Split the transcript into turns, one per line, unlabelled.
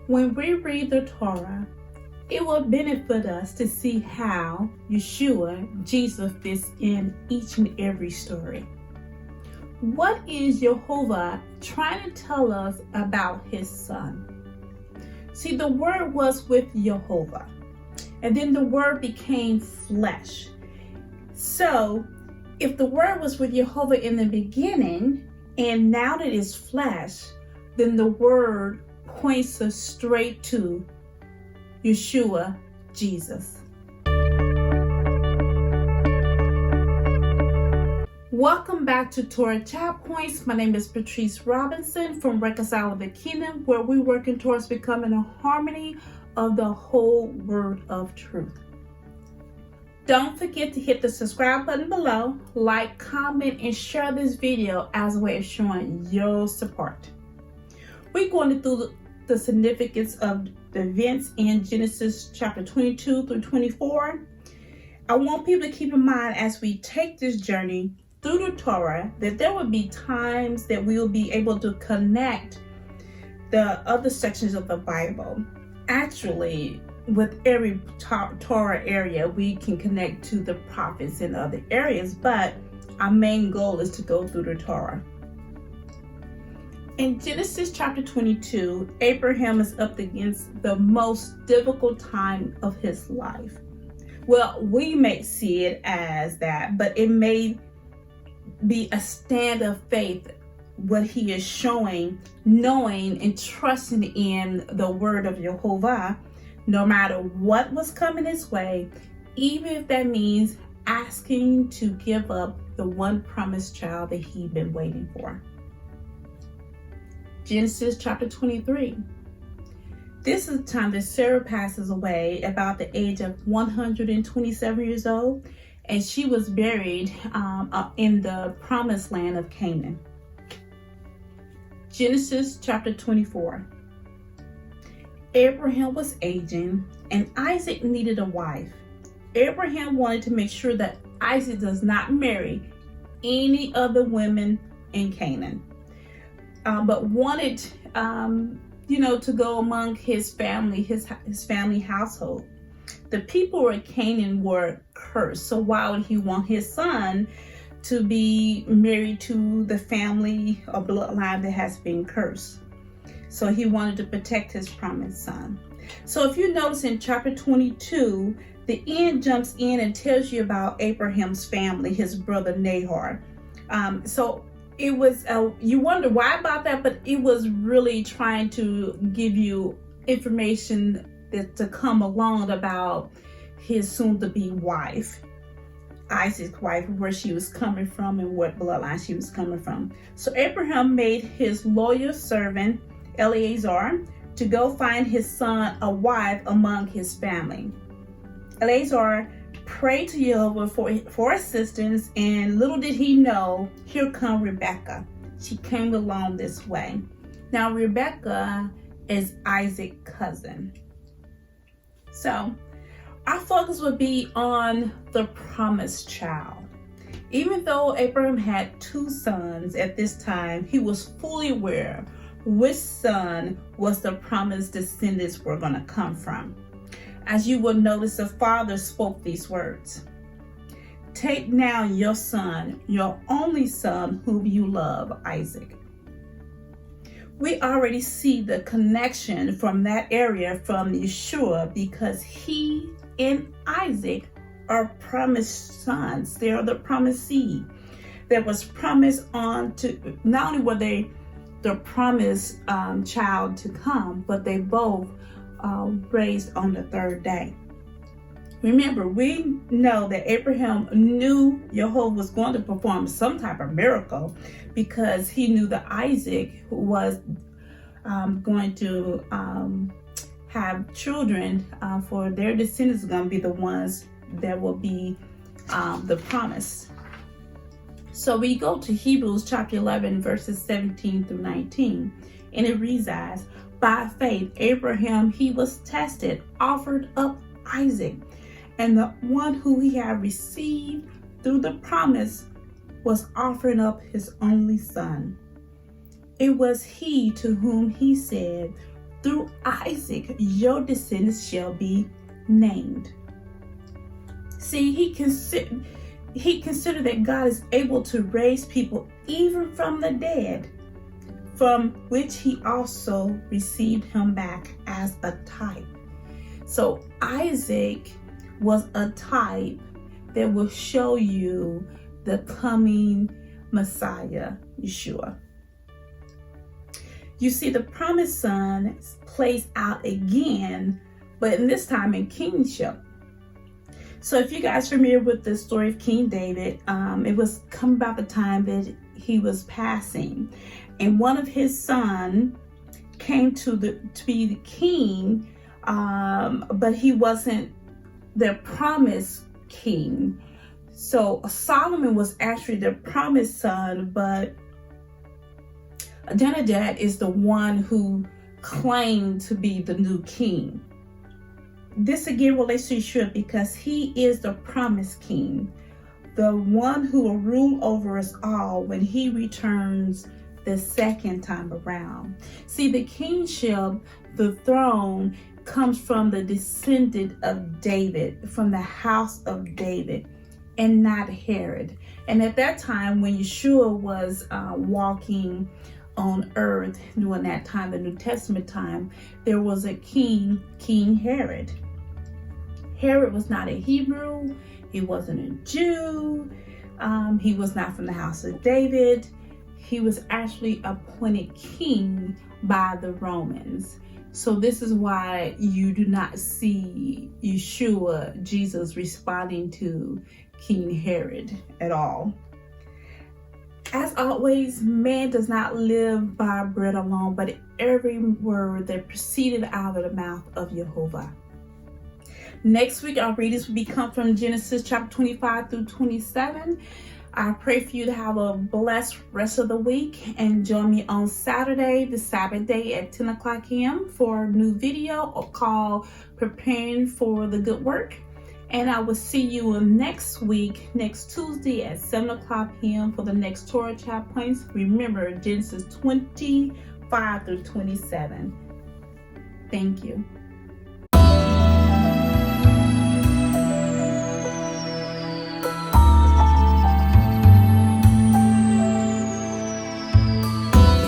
When we read the Torah, it will benefit us to see how Yeshua, Jesus, fits in each and every story. What is Yehovah trying to tell us about his son? See, the word was with Yehovah, and then the word became flesh. So, if the word was with Yehovah in the beginning, and now that it's flesh, then the word points us straight to Yeshua, Jesus. Welcome back to Torah Chat Points. My name is Patrice Robinson from Reconcile the Kingdom, where we're working towards becoming a harmony of the whole word of truth. Don't forget to hit the subscribe button below, like, comment, and share this video as a way of showing your support. We're going through the significance of the events in Genesis chapter 22 through 24. I want people to keep in mind as we take this journey through the Torah that there will be times that we will be able to connect the other sections of the Bible. Actually, with every Torah area, we can connect to the prophets in other areas, but our main goal is to go through the Torah. In Genesis chapter 22, Abraham is up against the most difficult time of his life. Well, we may see it as that, but it may be a stand of faith, what he is showing, knowing and trusting in the word of Yehovah, no matter what was coming his way, even if that means asking to give up the one promised child that he'd been waiting for. Genesis chapter 23. This is the time that Sarah passes away about the age of 127 years old, and she was buried in the promised land of Canaan. Genesis chapter 24. Abraham was aging, and Isaac needed a wife. Abraham wanted to make sure that Isaac does not marry any other women in Canaan. But wanted, to go among his family, his family household. The people of Canaan were cursed. So why would he want his son to be married to the family or bloodline that has been cursed? So he wanted to protect his promised son. So if you notice in chapter 22, the end jumps in and tells you about Abraham's family, his brother Nahor. So it was, you wonder why about that, but it was really trying to give you information that to come along about his soon-to-be wife, Isaac's wife, where she was coming from and what bloodline she was coming from. So Abraham made his loyal servant Eleazar to go find his son a wife among his family. Eleazar prayed to Yehovah for assistance, and little did he know, here come Rebecca. She came along this way. Now Rebecca is Isaac's cousin. So our focus would be on the promised child. Even though Abraham had two sons at this time, he was fully aware which son was the promised descendants were going to come from. As you will notice, the father spoke these words. Take now your son, your only son whom you love, Isaac. We already see the connection from that area from Yeshua, because he and Isaac are promised sons. They are the promised seed that was promised on to, not only were they the promised child to come, but they both raised on the third day. Remember, we know that Abraham knew Yehovah was going to perform some type of miracle, because he knew that Isaac was going to have children, for their descendants are going to be the ones that will be the promise. So we go to Hebrews chapter 11, verses 17 through 19, and it reads as, by faith, Abraham, he was tested, offered up Isaac, and the one who he had received through the promise was offering up his only son. It was he to whom he said, through Isaac, your descendants shall be named. See, he considered that God is able to raise people even from the dead, from which he also received him back as a type. So Isaac was a type that will show you the coming Messiah, Yeshua. You see, the promised son plays out again, but in this time in kingship. So if you guys are familiar with the story of King David, it was come about the time that he was passing, and one of his sons came to be the king, but he wasn't the promised king. So Solomon was actually the promised son, but Adonijah is the one who claimed to be the new king. This again relates to Yeshua because he is the promised king, the one who will rule over us all when he returns the second time around. See, the kingship, the throne, comes from the descendant of David, from the house of David, and not Herod. And at that time, when Yeshua was walking on earth during that time, the New Testament time, there was a king, King Herod. Herod was not a Hebrew. He wasn't a Jew. He was not from the house of David. He was actually appointed king by the Romans. So this is why you do not see Yeshua, Jesus, responding to King Herod at all. As always, man does not live by bread alone, but every word that proceeded out of the mouth of Yehovah. Next week, our readings will come from Genesis chapter 25 through 27. I pray for you to have a blessed rest of the week, and join me on Saturday, the Sabbath day at 10 o'clock a.m. for a new video called Preparing for the Good Work. And I will see you next week, next Tuesday at 7 o'clock p.m. for the next Torah Chat Points. Remember, Genesis 25 through 27. Thank you.